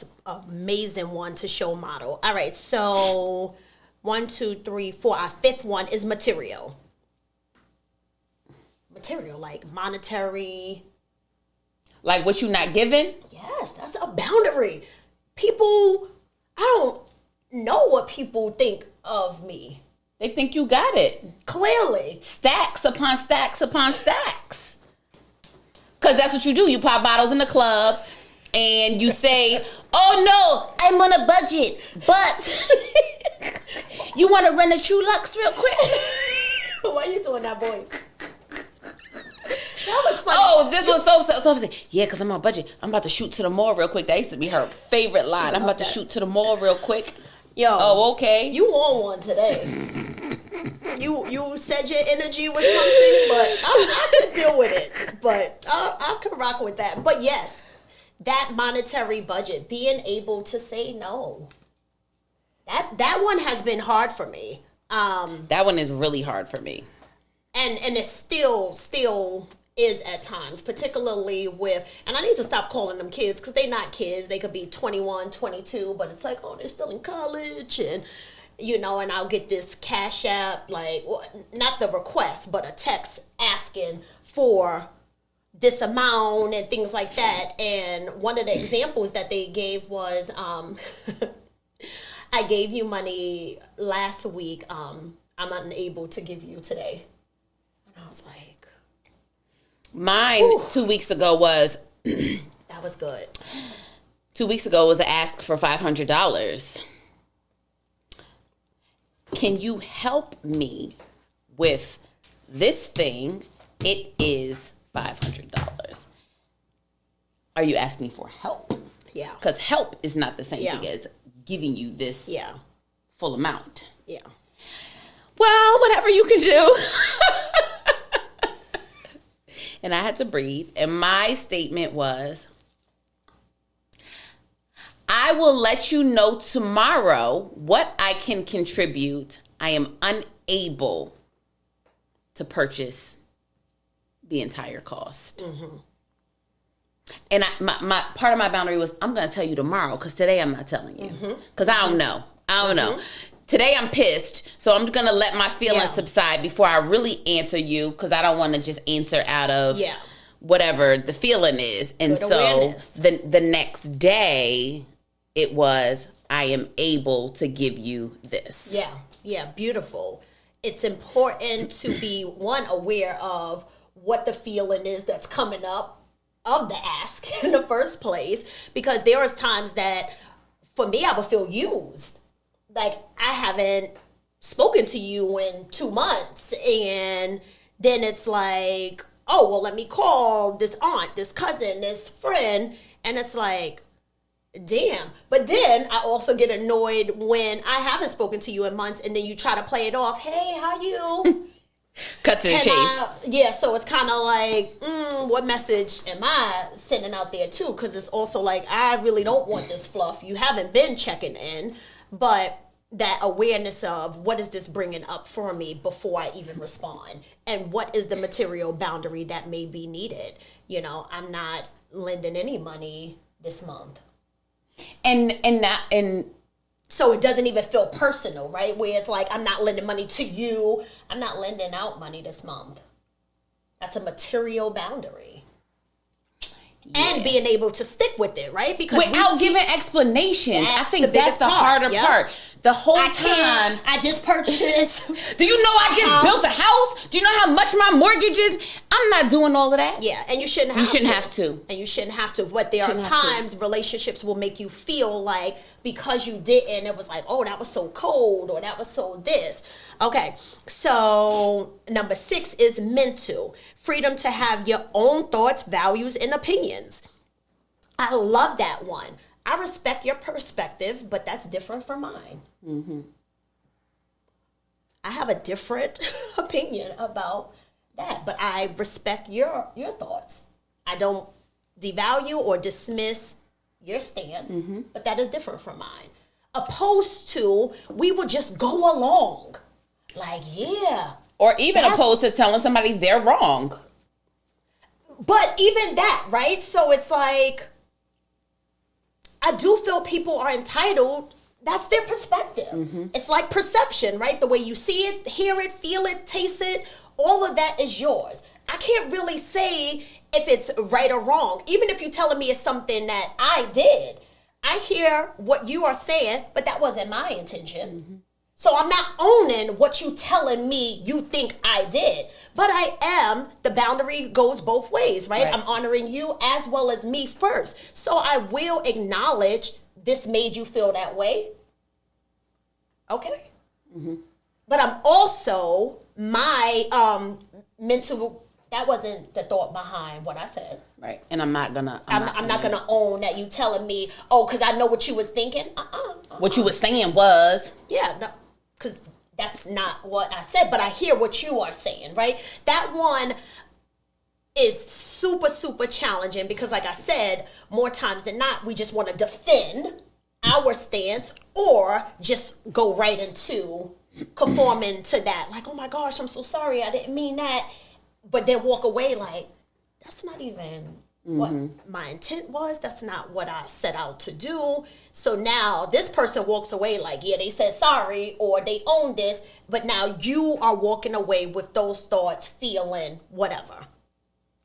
amazing one to show model. All right, so 1, 2, 3, 4. Our fifth one is material. Material, like monetary. Like what you not giving? Yes, that's a boundary. People, I don't know what people think of me. They think you got it. Clearly. Stacks upon stacks upon stacks. Because that's what you do. You pop bottles in the club and you say, oh no, I'm on a budget, but you want to run a True Lux real quick? Why are you doing that voice? That was funny. Oh, this was so yeah, because I'm on a budget. I'm about to shoot to the mall real quick. That used to be her favorite line. I'm about to shoot to the mall real quick. Yo. Oh, okay. You on one today. You said your energy was something, but I could deal with it. But I could rock with that. But yes, that monetary budget, being able to say no. That one has been hard for me. That one is really hard for me. And it still is at times, particularly with, and I need to stop calling them kids because they're not kids. They could be 21, 22, but it's like, oh, they're still in college, and and I'll get this Cash App, like, not the request, but a text asking for this amount and things like that. And one of the examples that they gave was, I gave you money last week. I'm unable to give you today. And I was like, mine 2 weeks ago was that was good. 2 weeks ago was an ask for $500. Can you help me with this thing? It is $500. Are you asking for help? Yeah. Because help is not the same thing as giving you this full amount. Yeah. Well, whatever you can do. And I had to breathe. And my statement was, I will let you know tomorrow what I can contribute. I am unable to purchase the entire cost. Mm-hmm. And my part of my boundary was, I'm going to tell you tomorrow because today I'm not telling you. Because I don't know. know. Today I'm pissed, so I'm going to let my feelings subside before I really answer you because I don't want to just answer out of whatever the feeling is. And good awareness. The next day, it was, I am able to give you this. Yeah, beautiful. It's important to be, one, aware of what the feeling is that's coming up of the ask in the first place, because there is times that, for me, I would feel used. Like, I haven't spoken to you in 2 months, and then it's like, oh, well, let me call this aunt, this cousin, this friend, and it's like, damn. But then I also get annoyed when I haven't spoken to you in months, and then you try to play it off, hey, how you? Cut to the chase. So it's kind of like, what message am I sending out there too? Because it's also like, I really don't want this fluff. You haven't been checking in. But that awareness of what is this bringing up for me before I even respond, and what is the material boundary that may be needed. I'm not lending any money this month, and so it doesn't even feel personal, right? Where it's like, I'm not lending money to you. I'm not lending out money this month. That's a material boundary. Yeah. And being able to stick with it, right? Because without giving explanations. I think that's the harder part. The whole time. I just purchased. Do you know I just built a house? Do you know how much my mortgage is? I'm not doing all of that. Yeah, and you shouldn't have to. And you shouldn't have to. But there are times relationships will make you feel like, because you didn't, it was like, oh, that was so cold, or that was so this. Okay, so number 6 is mental. Freedom to have your own thoughts, values, and opinions. I love that one. I respect your perspective, but that's different from mine. Mm-hmm. I have a different opinion about that, but I respect your thoughts. I don't devalue or dismiss your stance, but that is different from mine. Opposed to, we would just go along. Like, yeah. Or even opposed to telling somebody they're wrong. But even that, right? So it's like, I do feel people are entitled. That's their perspective. It's like perception, right? The way you see it, hear it, feel it, taste it, all of that is yours. I can't really say if it's right or wrong. Even if you're telling me it's something that I did, I hear what you are saying, but that wasn't my intention. So I'm not owning what you telling me you think I did. But I am, the boundary goes both ways, right? I'm honoring you as well as me first. So I will acknowledge this made you feel that way. Okay. But I'm also, my mental, that wasn't the thought behind what I said. Right. And I'm not gonna own that you telling me, oh, because I know what you was thinking. What you was saying was. Yeah, no, because that's not what I said, but I hear what you are saying, right? That one is super, super challenging because, like I said, more times than not, we just want to defend our stance or just go right into conforming to that. Like, oh my gosh, I'm so sorry, I didn't mean that. But then walk away like, that's not even what my intent was. That's not what I set out to do. So now this person walks away like, yeah, they said sorry or they own this, but now you are walking away with those thoughts, feeling whatever.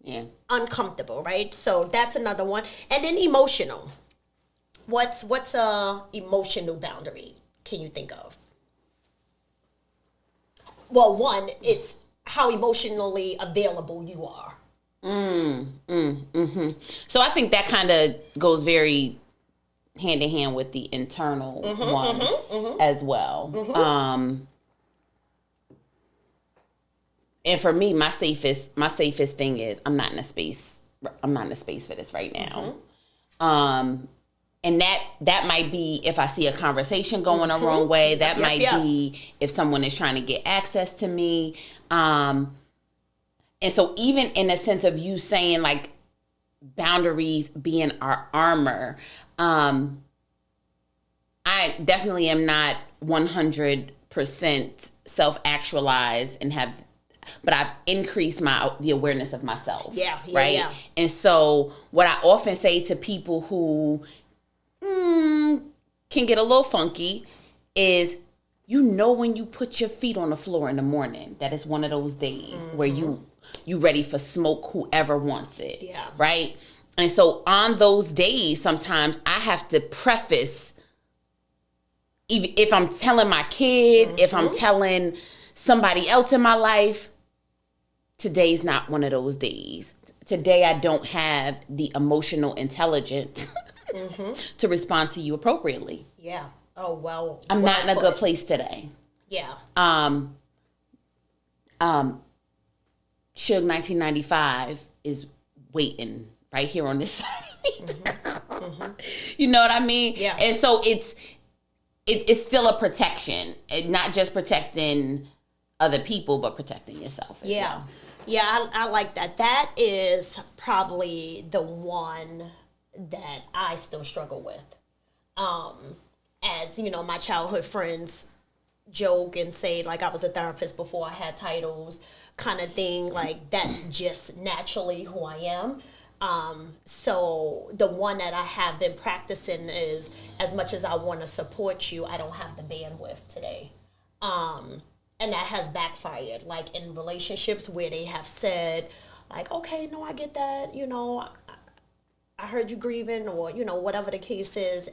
Yeah. Uncomfortable, right? So that's another one. And then emotional. What's a emotional boundary can you think of? Well, one, it's how emotionally available you are. So I think that kind of goes very hand in hand with the internal one as well. And for me, my safest thing is I'm not in a space for this right now. And that might be if I see a conversation going the wrong way. That might be if someone is trying to get access to me. And so even in the sense of you saying like boundaries being our armor, I definitely am not 100% self-actualized but I've increased the awareness of myself. Right? Yeah. And so what I often say to people who can get a little funky is, when you put your feet on the floor in the morning, that is one of those days where you ready for smoke whoever wants it. Yeah. Right? And so on those days, sometimes I have to preface, even if I'm telling my kid, if I'm telling somebody else in my life, today's not one of those days. Today I don't have the emotional intelligence to respond to you appropriately. Yeah. Oh, well. I'm not in a good place today. Yeah. Suge 1995 is waiting right here on this side of me. You know what I mean? Yeah. And so it's still a protection. Not just protecting other people, but protecting yourself as well. Yeah, I like that. That is probably the one that I still struggle with. As, my childhood friends joke and say, like, I was a therapist before I had titles kind of thing. Like, that's just naturally who I am. So the one that I have been practicing is, as much as I want to support you, I don't have the bandwidth today. And that has backfired, like in relationships where they have said, like, okay, no, I get that, I heard you grieving or, whatever the case is.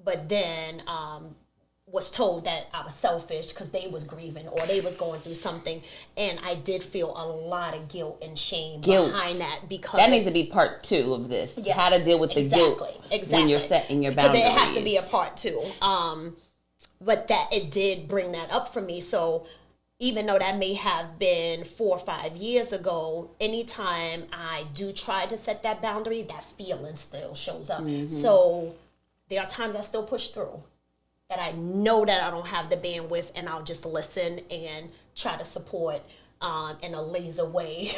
But then was told that I was selfish because they was grieving or they was going through something. And I did feel a lot of guilt and shame behind that. Because that needs to be part 2 of this. Yes, how to deal with the guilt when you're setting your boundaries. Because it has to be a part 2. But that it did bring that up for me. So even though that may have been 4 or 5 years ago, anytime I do try to set that boundary, that feeling still shows up. So there are times I still push through, that I know that I don't have the bandwidth, and I'll just listen and try to support in a laser way.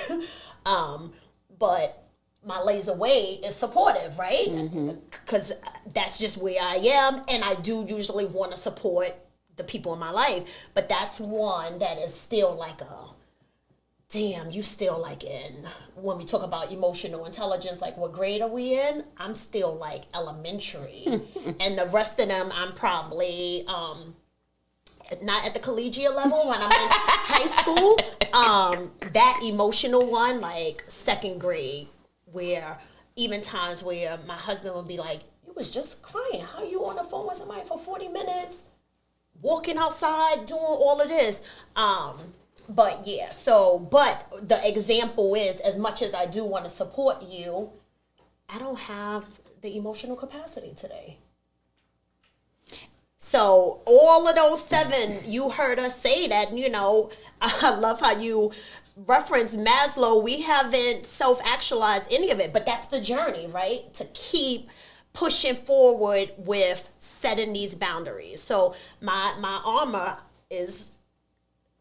But my laser way is supportive, right? Because that's just where I am, and I do usually want to support the people in my life. But that's one that is still like damn, you still like when we talk about emotional intelligence, like what grade are we in? I'm still like elementary. And the rest of them, I'm probably not at the collegiate level when I'm in high school. That emotional one, like second grade, where even times where my husband would be like, you was just crying. How you on the phone with somebody for 40 minutes? Walking outside, doing all of this. But yeah, but the example is, as much as I do want to support you, I don't have the emotional capacity today. So all of those 7, you heard us say that, I love how you reference Maslow. We haven't self-actualized any of it, but that's the journey, right? To keep pushing forward with setting these boundaries. So my armor is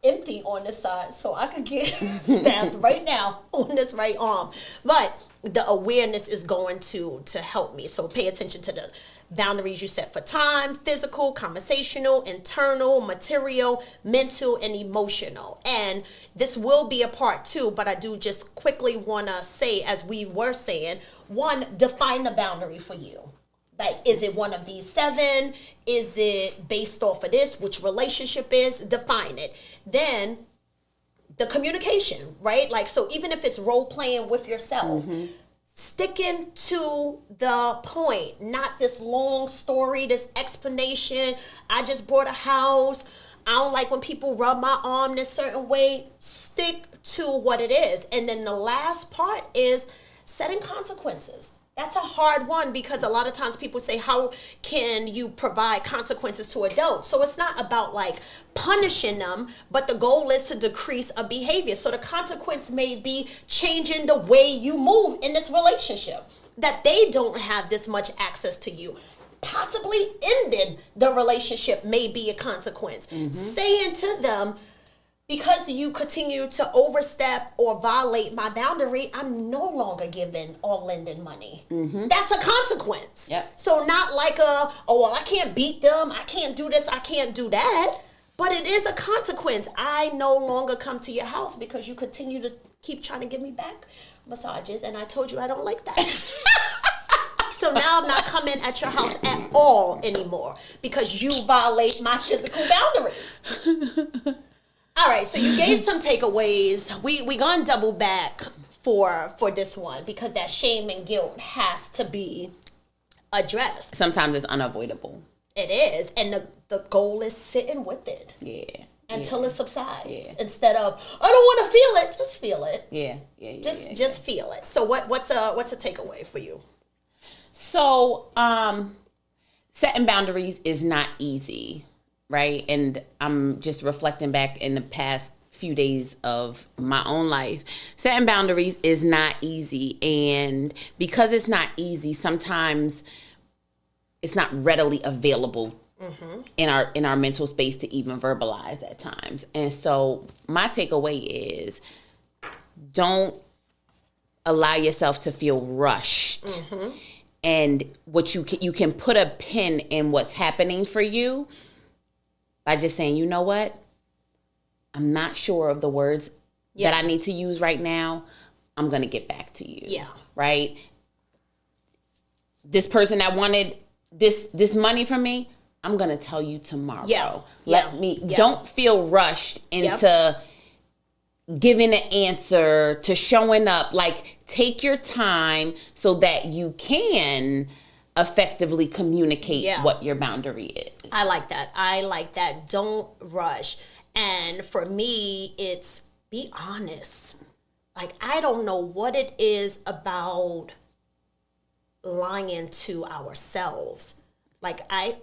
empty on this side, so I could get stabbed right now on this right arm. But the awareness is going to help me. So pay attention to the boundaries you set for time, physical, conversational, internal, material, mental, and emotional. And this will be a part 2, but I do just quickly want to say, as we were saying, 1, define the boundary for you. Like, is it one of these 7? Is it based off of this? Which relationship is? Define it. Then the communication, right? Like, so even if it's role playing with yourself, sticking to the point, not this long story, this explanation. I just bought a house. I don't like when people rub my arm this certain way. Stick to what it is. And then the last part is setting consequences. That's a hard one, because a lot of times people say, how can you provide consequences to adults? So it's not about like punishing them, but the goal is to decrease a behavior. So the consequence may be changing the way you move in this relationship, that they don't have this much access to you. Possibly ending the relationship may be a consequence. Saying to them, because you continue to overstep or violate my boundary, I'm no longer giving or lending money. That's a consequence. Yep. So not like I can't beat them, I can't do this, I can't do that. But it is a consequence. I no longer come to your house because you continue to keep trying to give me back massages, and I told you I don't like that. So now I'm not coming at your house at all anymore because you violate my physical boundary. All right, so you gave some takeaways. We gonna double back for this one, because that shame and guilt has to be addressed. Sometimes it's unavoidable. It is, and the goal is sitting with it. Yeah. Until it subsides. Yeah. Instead of, I don't want to feel it, just feel it. Yeah. Just feel it. So what's a takeaway for you? So setting boundaries is not easy. Right. And I'm just reflecting back in the past few days of my own life. Setting boundaries is not easy. And because it's not easy, sometimes it's not readily available in our mental space to even verbalize at times. And so my takeaway is, don't allow yourself to feel rushed. And what you can put a pin in what's happening for you by just saying, you know what? I'm not sure of the words that I need to use right now. I'm going to get back to you. Yeah. Right? This person that wanted this money from me, I'm going to tell you tomorrow. Don't feel rushed into giving an answer, to showing up. Like, take your time so that you can effectively communicate what your boundary is. I like that. Don't rush. And for me, it's be honest. Like, I don't know what it is about lying to ourselves. Like, I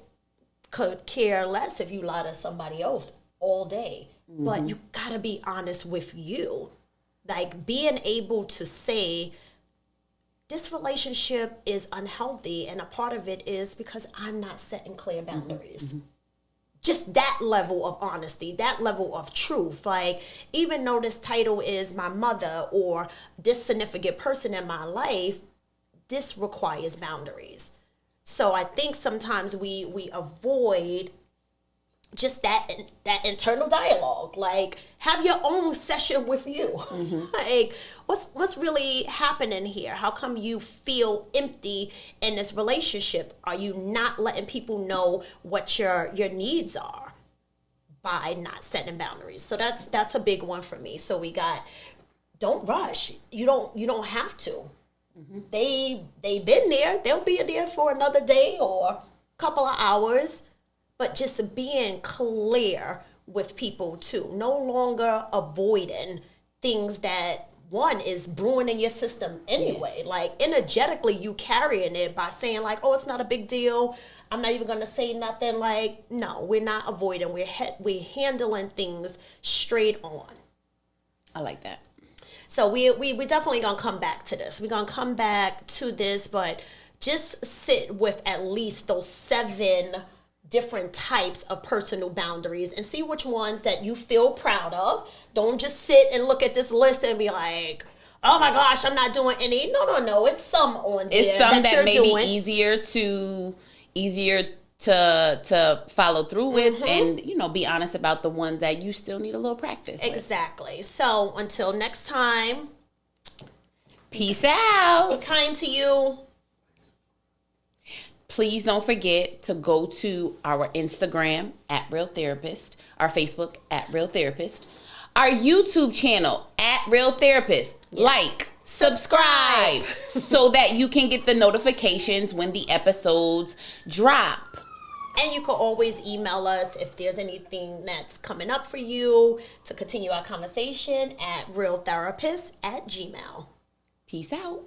could care less if you lie to somebody else all day. But you gotta be honest with you. Like, being able to say, this relationship is unhealthy, and a part of it is because I'm not setting clear boundaries. just that level of honesty, that level of truth. Like, even though this title is my mother or this significant person in my life, this requires boundaries. So I think sometimes we avoid just that internal dialogue. Like, have your own session with you. Mm-hmm. Like, what's really happening here? How come you feel empty in this relationship? Are you not letting people know what your needs are by not setting boundaries? So that's a big one for me. So we got, don't rush. You don't have to. Mm-hmm. They've been there. They'll be there for another day or a couple of hours. But just being clear with people too. No longer avoiding things that, one, is brewing in your system anyway. Yeah. Like, energetically, you carrying it by saying like, oh, it's not a big deal. I'm not even going to say nothing. Like, no, we're not avoiding. We're handling things straight on. I like that. So we definitely going to come back to this. We're going to come back to this, but just sit with at least those 7 different types of personal boundaries and see which ones that you feel proud of. Don't just sit and look at this list and be like, oh my gosh, I'm not doing any. No. It's some on there. It's some that may be easier to follow through with, mm-hmm. and be honest about the ones that you still need a little practice exactly with. So until next time, peace out. Be kind to you. Please don't forget to go to our Instagram at Real Therapist, our Facebook at Real Therapist, our YouTube channel at Real Therapist. Yes. Like, subscribe so that you can get the notifications when the episodes drop. And you can always email us if there's anything that's coming up for you to continue our conversation at realtherapist@gmail.com. Peace out.